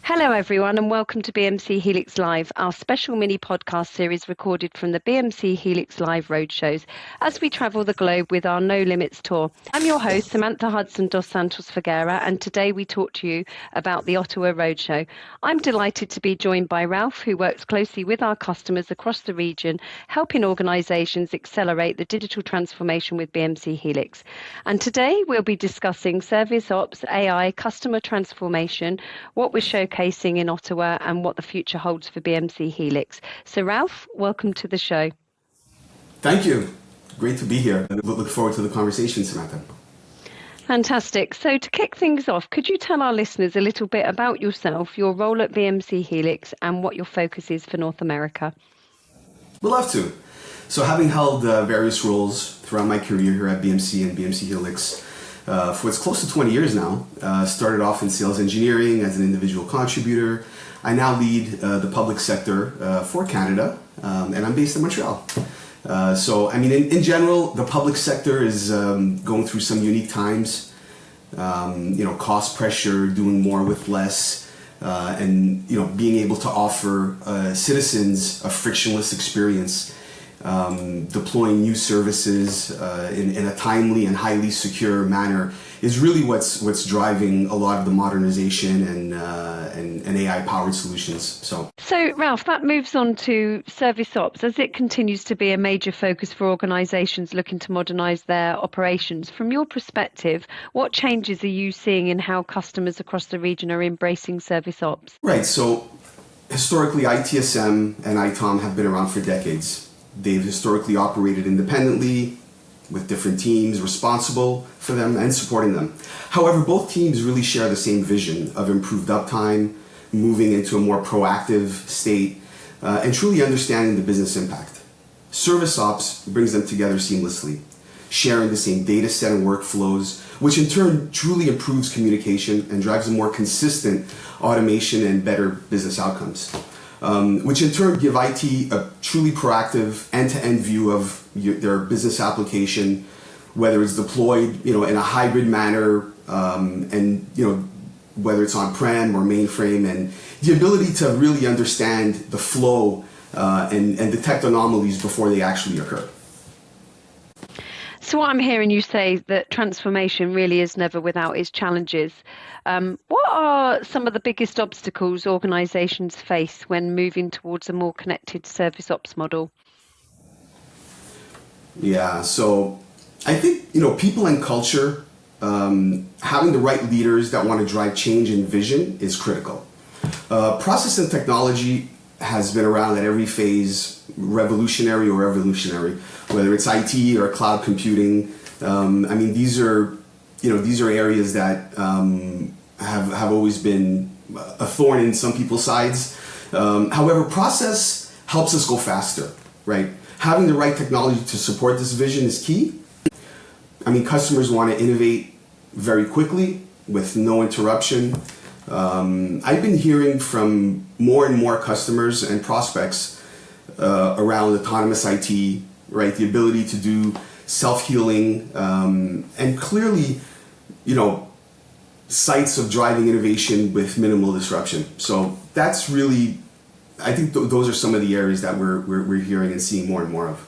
Hello, everyone, and welcome to BMC Helix Live, our special mini podcast series recorded from the BMC Helix Live Roadshows as we travel the globe with our No Limits tour. I'm your host, Samantha Hudson dos Santos Figueira, and today we talk to you about the Ottawa Roadshow. I'm delighted to be joined by Ralph, who works closely with our customers across the region, helping organisations accelerate the digital transformation with BMC Helix. And today we'll be discussing ServiceOps, AI, customer transformation, what we're showcasing in Ottawa and what the future holds for BMC Helix. So Ralph, welcome to the show. Thank you. Great to be here. I look forward to the conversation, Samantha. Fantastic. So to kick things off, could you tell our listeners a little bit about yourself, your role at BMC Helix, and what your focus is for North America? Would love to. So having held various roles throughout my career here at BMC and BMC Helix, for it's close to 20 years now. Started off in sales engineering as an individual contributor. I now lead the public sector for Canada, and I'm based in Montreal. In general, the public sector is going through some unique times. Cost pressure, doing more with less, and being able to offer citizens a frictionless experience. Deploying new services in a timely and highly secure manner is really what's driving a lot of the modernization and AI-powered solutions. So Ralph, that moves on to ServiceOps as it continues to be a major focus for organisations looking to modernise their operations. From your perspective, what changes are you seeing in how customers across the region are embracing ServiceOps? Right. So historically, ITSM and ITOM have been around for decades. They've historically operated independently with different teams responsible for them and supporting them. However, both teams really share the same vision of improved uptime, moving into a more proactive state, and truly understanding the business impact. ServiceOps brings them together seamlessly, sharing the same data set and workflows, which in turn truly improves communication and drives a more consistent automation and better business outcomes. Which in turn give IT a truly proactive end-to-end view of their business application, whether it's deployed, in a hybrid manner, whether it's on-prem or mainframe, and the ability to really understand the flow and detect anomalies before they actually occur. So what I'm hearing you say that transformation really is never without its challenges. What are some of the biggest obstacles organisations face when moving towards a more connected ServiceOps model? Yeah, so I think, people and culture, having the right leaders that want to drive change and vision is critical. Process and technology has been around at every phase, revolutionary or evolutionary, whether it's IT or cloud computing. These are areas that have always been a thorn in some people's sides. However, process helps us go faster, right? Having the right technology to support this vision is key. Customers want to innovate very quickly with no interruption. I've been hearing from more and more customers and prospects around autonomous IT, right? The ability to do self-healing and clearly, sites of driving innovation with minimal disruption. So that's really, I think those are some of the areas that we're hearing and seeing more and more of.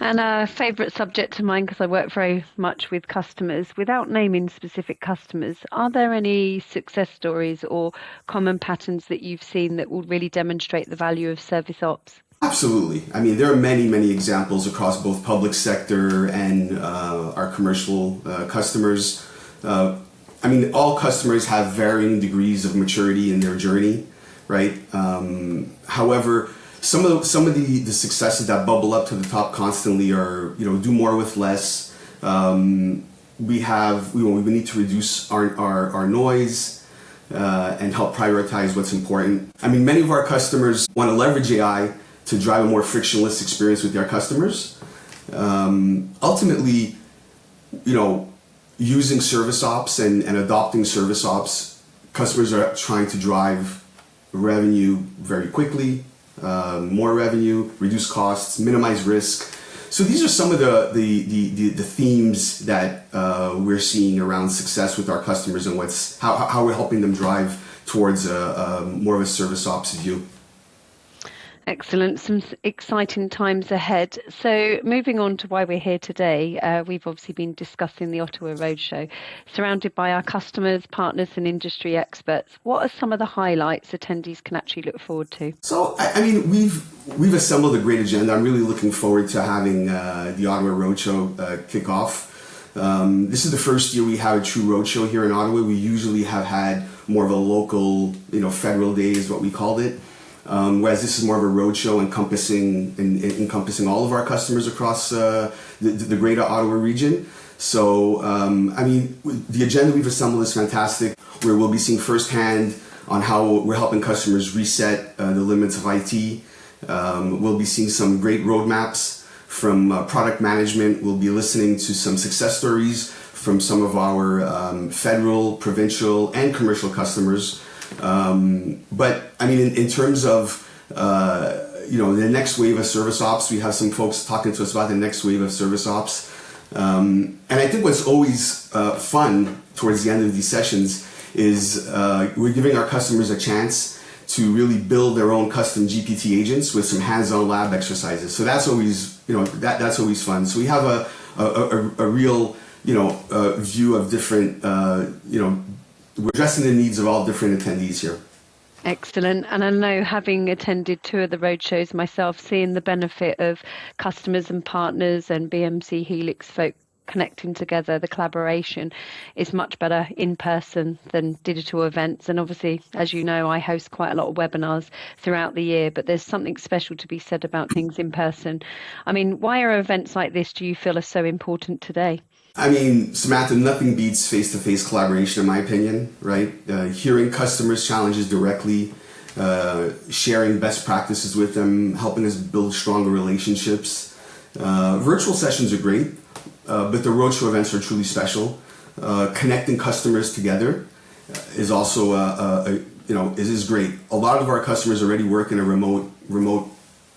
And a favourite subject of mine, because I work very much with customers, without naming specific customers, are there any success stories or common patterns that you've seen that will really demonstrate the value of ServiceOps? Absolutely. There are many, many examples across both public sector and our commercial customers. All customers have varying degrees of maturity in their journey, right? However, some of the successes that bubble up to the top constantly are, do more with less. We need to reduce our noise and help prioritize what's important. Many of our customers want to leverage AI to drive a more frictionless experience with their customers. Ultimately, using ServiceOps and adopting ServiceOps, customers are trying to drive revenue very quickly, more revenue, reduce costs, minimize risk. So these are some of the themes that we're seeing around success with our customers and how we're helping them drive towards a more of a ServiceOps view. Excellent. Some exciting times ahead. So moving on to why we're here today, we've obviously been discussing the Ottawa Roadshow, surrounded by our customers, partners and industry experts. What are some of the highlights attendees can actually look forward to? So, I mean, we've assembled a great agenda. I'm really looking forward to having the Ottawa Roadshow kick off. This is the first year we have a true roadshow here in Ottawa. We usually have had more of a local, federal day is what we called it. Whereas this is more of a roadshow encompassing all of our customers across the greater Ottawa region. So, I mean, the agenda we've assembled is fantastic, where we'll be seeing firsthand on how we're helping customers reset the limits of IT. We'll be seeing some great roadmaps from product management. We'll be listening to some success stories from some of our federal, provincial, and commercial customers. But I mean, in terms of, the next wave of ServiceOps, we have some folks talking to us about the next wave of ServiceOps. And I think what's always fun towards the end of these sessions is we're giving our customers a chance to really build their own custom GPT agents with some hands-on lab exercises. So that's always, that's always fun. So we have a real, view of different, we're addressing the needs of all different attendees here. Excellent. And I know, having attended two of the roadshows myself, seeing the benefit of customers and partners and BMC Helix folk connecting together, the collaboration is much better in person than digital events. And obviously, as you know, I host quite a lot of webinars throughout the year, but there's something special to be said about things in person. I mean, why are events like this, do you feel, are so important today? I mean, Samantha, nothing beats face-to-face collaboration, in my opinion, right? Hearing customers' challenges directly, sharing best practices with them, helping us build stronger relationships. Virtual sessions are great, but the roadshow events are truly special. Connecting customers together is also, is great. A lot of our customers already work in a remote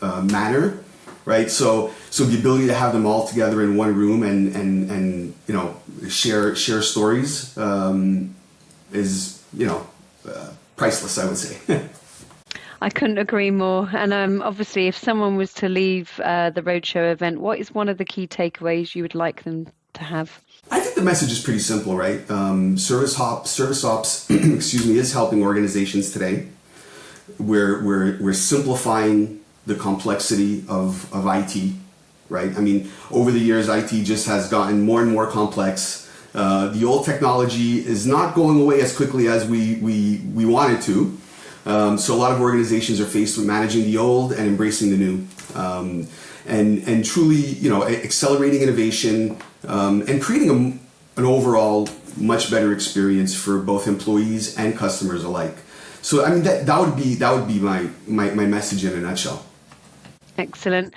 manner. Right, so the ability to have them all together in one room and share stories is priceless, I would say. I couldn't agree more. And obviously, if someone was to leave the roadshow event, what is one of the key takeaways you would like them to have? I think the message is pretty simple, right? ServiceOps, is helping organizations today. We're simplifying the complexity of IT, right? I mean, over the years, IT just has gotten more and more complex. The old technology is not going away as quickly as we wanted to. So a lot of organizations are faced with managing the old and embracing the new. And truly, accelerating innovation and creating an overall much better experience for both employees and customers alike. So I mean, that would be my message in a nutshell. Excellent.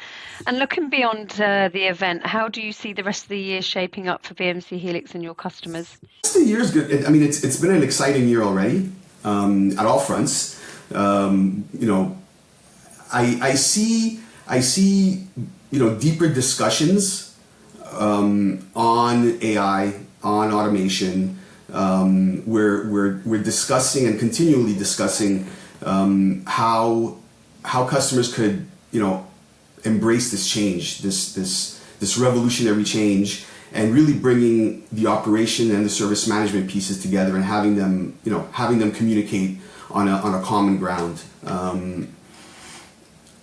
And looking beyond the event, how do you see the rest of the year shaping up for BMC Helix and your customers? The year is good. I mean, it's been an exciting year already at all fronts. I see deeper discussions on AI, on automation. We're discussing and continually discussing how customers could embrace this change, this revolutionary change, and really bringing the operation and the service management pieces together and having them communicate on a common ground.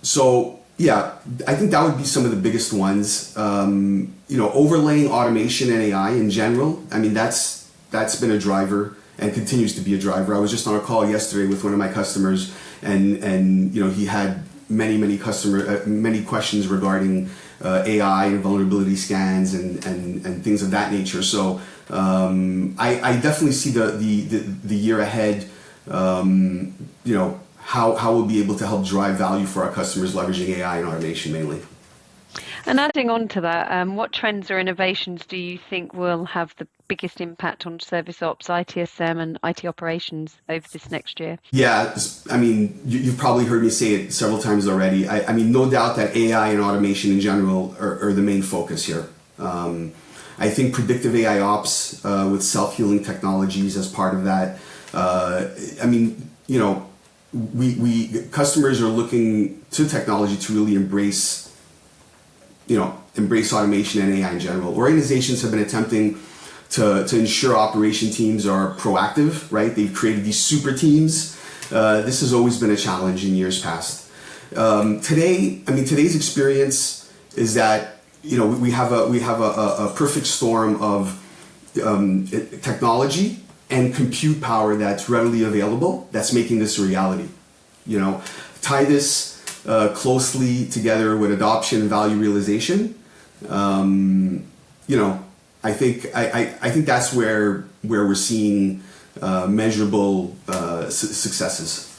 So yeah, I think that would be some of the biggest ones. Overlaying automation and AI in general. I mean, that's been a driver and continues to be a driver. I was just on a call yesterday with one of my customers, and he had many questions regarding AI and vulnerability scans and things of that nature. So I definitely see the year ahead. How we'll be able to help drive value for our customers leveraging AI and automation mainly. And adding on to that, what trends or innovations do you think will have the biggest impact on ServiceOps, ITSM, and IT operations over this next year? Yeah, I mean, you've probably heard me say it several times already. I mean, no doubt that AI and automation in general are the main focus here. I think predictive AI ops with self-healing technologies as part of that, I mean, we customers are looking to technology to really embrace automation and AI in general. Organizations have been attempting to ensure operation teams are proactive, right? They've created these super teams. This has always been a challenge in years past. Today's experience is that we have a perfect storm of technology and compute power that's readily available that's making this a reality. Tie this closely together with adoption and value realization. I think that's where we're seeing measurable successes.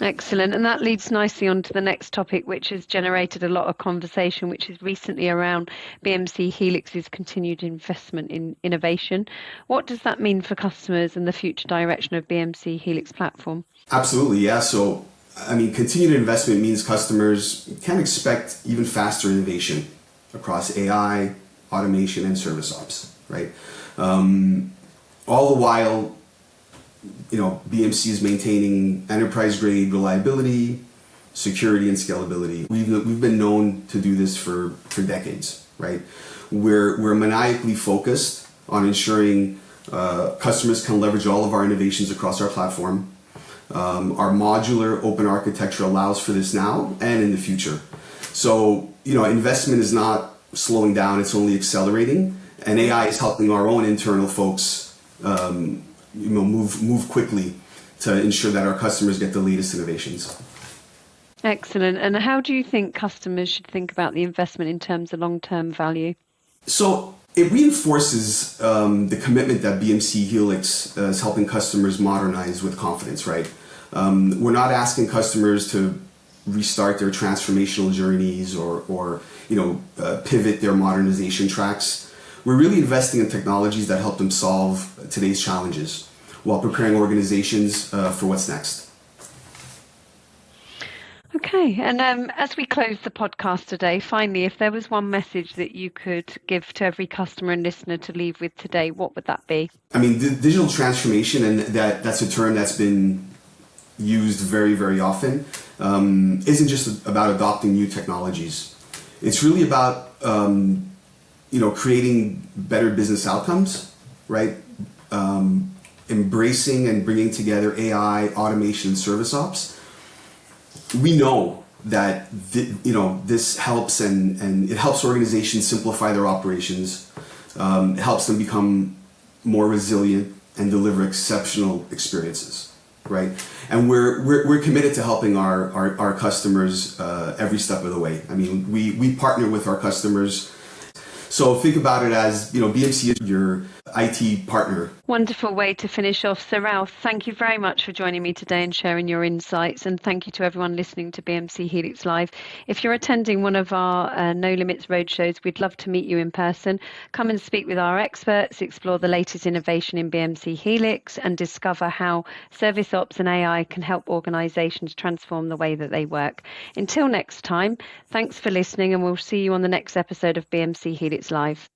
Excellent. And that leads nicely on to the next topic, which has generated a lot of conversation, which is recently around BMC Helix's continued investment in innovation. What does that mean for customers and the future direction of BMC Helix platform? Absolutely, yeah. So, continued investment means customers can expect even faster innovation across AI, automation, and ServiceOps, right? All the while, BMC is maintaining enterprise-grade reliability, security, and scalability. We've been known to do this for decades, right? We're maniacally focused on ensuring customers can leverage all of our innovations across our platform. Our modular open architecture allows for this now and in the future. So, investment is not slowing down, it's only accelerating. And AI is helping our own internal folks move quickly to ensure that our customers get the latest innovations. Excellent. And how do you think customers should think about the investment in terms of long-term value? So it reinforces the commitment that BMC Helix is helping customers modernize with confidence, right? We're not asking customers to restart their transformational journeys or pivot their modernization tracks. We're really investing in technologies that help them solve today's challenges while preparing organizations for what's next. Okay, and as we close the podcast today, finally, if there was one message that you could give to every customer and listener to leave with today, what would that be? Digital transformation, and that's a term that's been used very, very often, isn't just about adopting new technologies. It's really about creating better business outcomes, right? Embracing and bringing together AI, automation, and ServiceOps. We know that this helps and it helps organizations simplify their operations. It helps them become more resilient and deliver exceptional experiences, right? And we're committed to helping our customers every step of the way. We partner with our customers. So think about it as, BMC is your IT partner. Wonderful way to finish off. So Ralph, thank you very much for joining me today and sharing your insights. And thank you to everyone listening to BMC Helix Live. If you're attending one of our No Limits Roadshows, we'd love to meet you in person. Come and speak with our experts, explore the latest innovation in BMC Helix, and discover how ServiceOps and AI can help organizations transform the way that they work. Until next time, thanks for listening, and we'll see you on the next episode of BMC Helix Live.